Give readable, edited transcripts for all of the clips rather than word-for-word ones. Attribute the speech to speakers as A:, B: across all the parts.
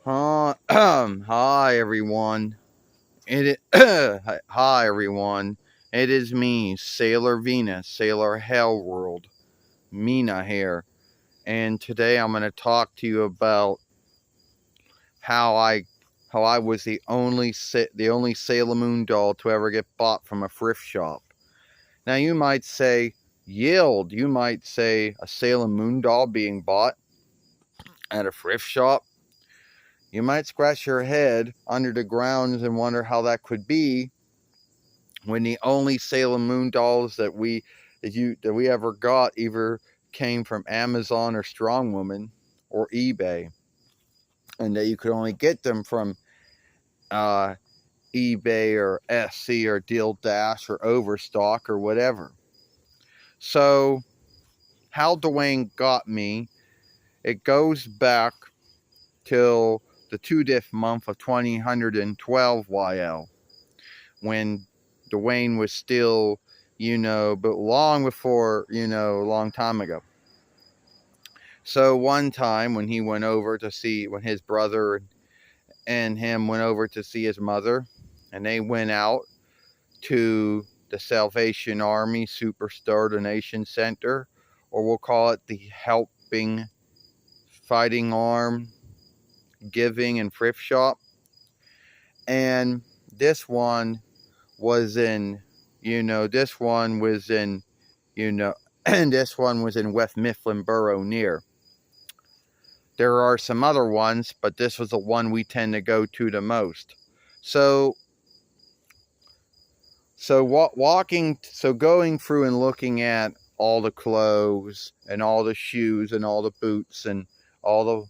A: Hi everyone. Hi everyone. It is me, Sailor Venus, Sailor Hellworld, Mina here, and today I'm going to talk to you about how I was the only Sailor Moon doll to ever get bought from a thrift shop. Now you might say, yield. You might say a Sailor Moon doll being bought at a thrift shop. You might scratch your head under the grounds and wonder how that could be when the only Sailor Moon dolls that we ever got either came from Amazon or Strong Woman or eBay, and that you could only get them from uh, eBay or Etsy or Deal Dash or Overstock or whatever. So how Dwayne got me, it goes back till the 2nd month of 2012 YL, when Dwayne was still, but long before, a long time ago. So one time when when his brother and him went over to see his mother, and they went out to the Salvation Army Superstar Donation Center, or we'll call it the Helping Fighting Arm Giving and Thrift Shop. And this one was in, this one was in, and this one was in West Mifflin Borough near. There are some other ones, but this was the one we tend to go to the most. So, going through and looking at all the clothes and all the shoes and all the boots and all the,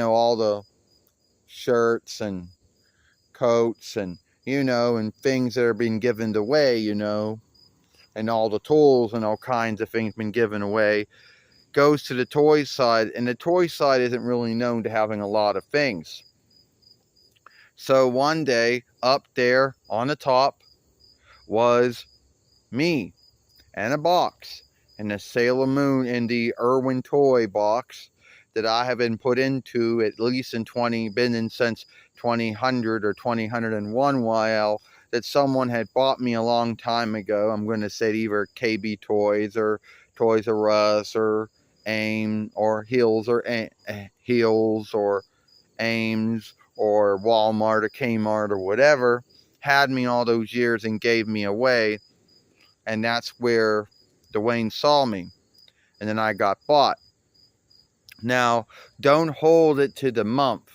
A: all the shirts and coats and, and things that are being given away, and all the tools and all kinds of things being given away, goes to the toy side, and the toy side isn't really known to having a lot of things. So one day, up there on the top was me and a box, and the Sailor Moon in the Irwin toy box that I have been put into at least been in since 2000 or 2001 YL, that someone had bought me a long time ago. I'm going to say either KB Toys or Toys R Us or AIM or Heels or Ames or Walmart or Kmart or whatever, had me all those years and gave me away. And that's where Dwayne saw me, and then I got bought. Now, don't hold it to the month.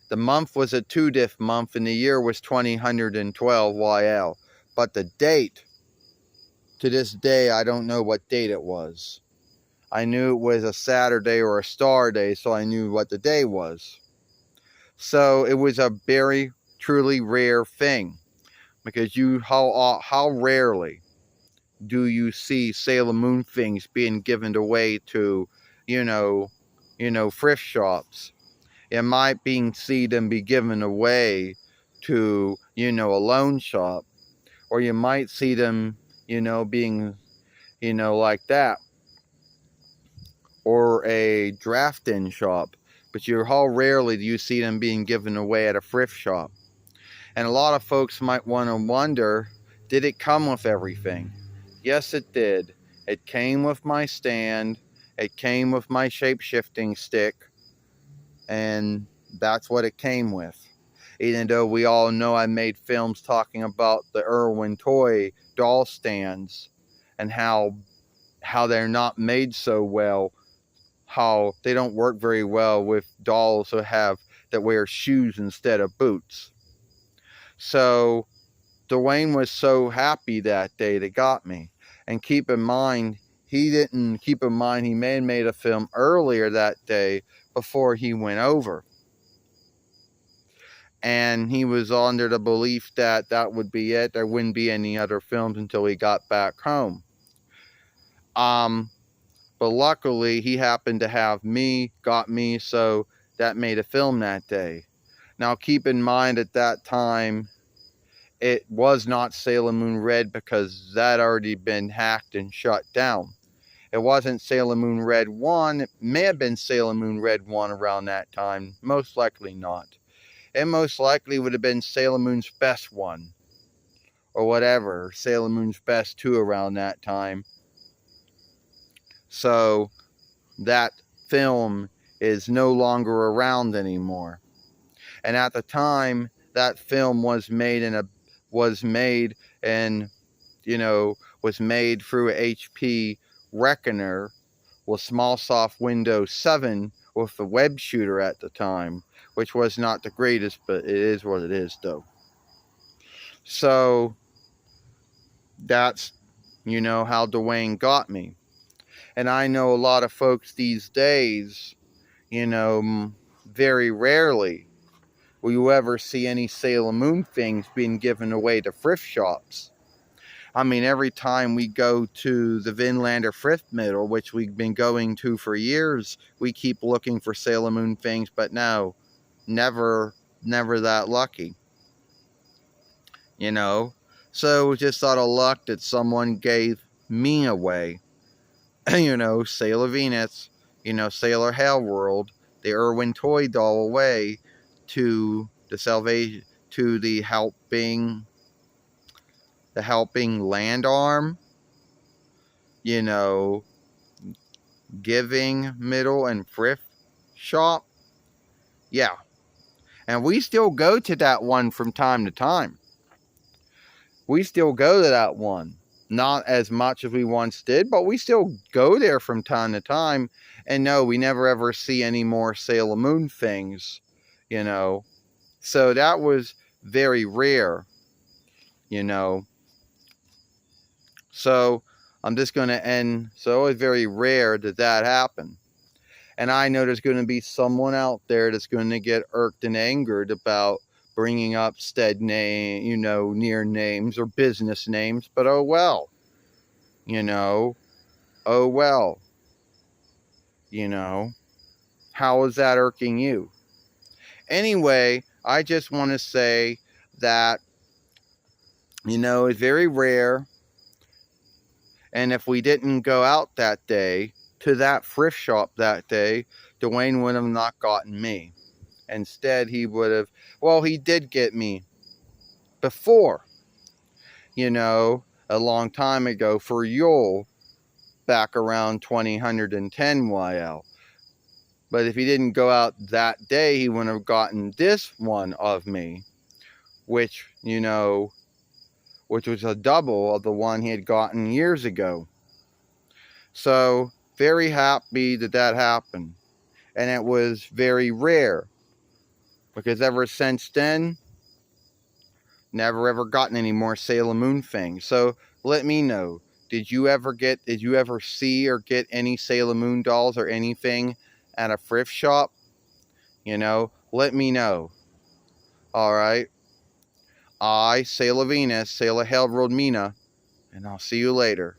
A: The month was a 2nd month, and the year was 2012 YL. But the date, to this day, I don't know what date it was. I knew it was a Saturday or a star day, so I knew what the day was. So it was a very, truly rare thing, because how rarely do you see Sailor Moon things being given away to, thrift shops? It might see them be given away to, a loan shop, or you might see them, being, like that, or a draft-in shop. But how rarely do you see them being given away at a thrift shop? And a lot of folks might want to wonder, did it come with everything? Yes, it did. It came with my stand. It came with my shape-shifting stick. And that's what it came with. Even though we all know I made films talking about the Irwin toy doll stands and how they're not made so well, how they don't work very well with dolls that wear shoes instead of boots. So Dwayne was so happy that day they got me. And keep in mind, he may have made a film earlier that day before he went over. And he was under the belief that that would be it. There wouldn't be any other films until he got back home. But luckily, he happened to have got me, so that made a film that day. Now, keep in mind, at that time, it was not Sailor Moon Red, because that had already been hacked and shut down. It wasn't Sailor Moon Red 1. It may have been Sailor Moon Red 1 around that time. Most likely not. It most likely would have been Sailor Moon's Best 1. Or whatever. Sailor Moon's Best 2 around that time. So that film is no longer around anymore. And at the time that film was made through HP Reckoner with Smallsoft Windows 7 with the web shooter at the time, which was not the greatest, but it is what it is though. So that's how Dwayne got me. And I know a lot of folks these days, very rarely will you ever see any Sailor Moon things being given away to thrift shops. I mean, every time we go to the Vinlander Thrift Middle, which we've been going to for years, we keep looking for Sailor Moon things, but no, never that lucky. So it was just out of luck that someone gave me away. Sailor Venus, Sailor Hell World, the Irwin toy doll away to the helping land arm, giving middle and thrift shop. Yeah. And we still go to that one from time to time. We still go to that one. Not as much as we once did, but we still go there from time to time. And no, we never ever see any more Sailor Moon things, So that was very rare, So I'm just going to end. So it was very rare that happened. And I know there's going to be someone out there that's going to get irked and angered about bringing up near names or business names. But oh well. Oh well. How is that irking you? Anyway, I just want to say that, it's very rare. And if we didn't go out that day to that thrift shop that day, Dwayne would have not gotten me. Instead, he would have, he did get me before, a long time ago for Yule, back around 2010 YL. But if he didn't go out that day, he wouldn't have gotten this one of me, which was a double of the one he had gotten years ago. So, very happy that happened. And it was very rare, because ever since then, never ever gotten any more Sailor Moon things. So, let me know. Did you ever see or get any Sailor Moon dolls or anything at a thrift shop? Let me know. Alright. I, Sailor Venus, Sailor Hellworld Mina, and I'll see you later.